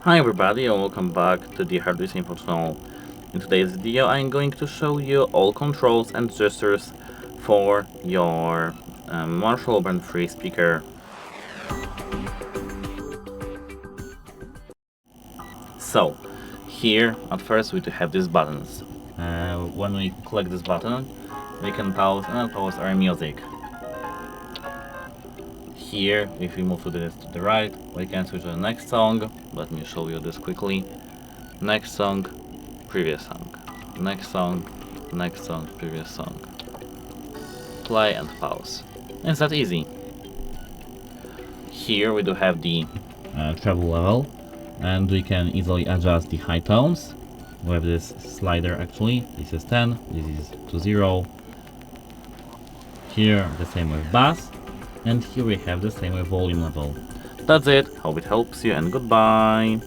Hi everybody and welcome back to the HardReset.Info channel. In today's video I'm going to show you all controls and gestures for your Marshall WOBURN III speaker. So, here at first we do have these buttons. When we click this button, we can pause and unpause our music. Here, if we move to the right, we can switch to the next song. Let me show you this quickly. Next song, previous song. Next song, previous song. Play and pause. It's that easy. Here we do have the treble level, and we can easily adjust the high tones. We have this slider actually. This is 10, this is to 0. Here the same with bass, and here we have the same with volume level. That's it, hope it helps you and goodbye!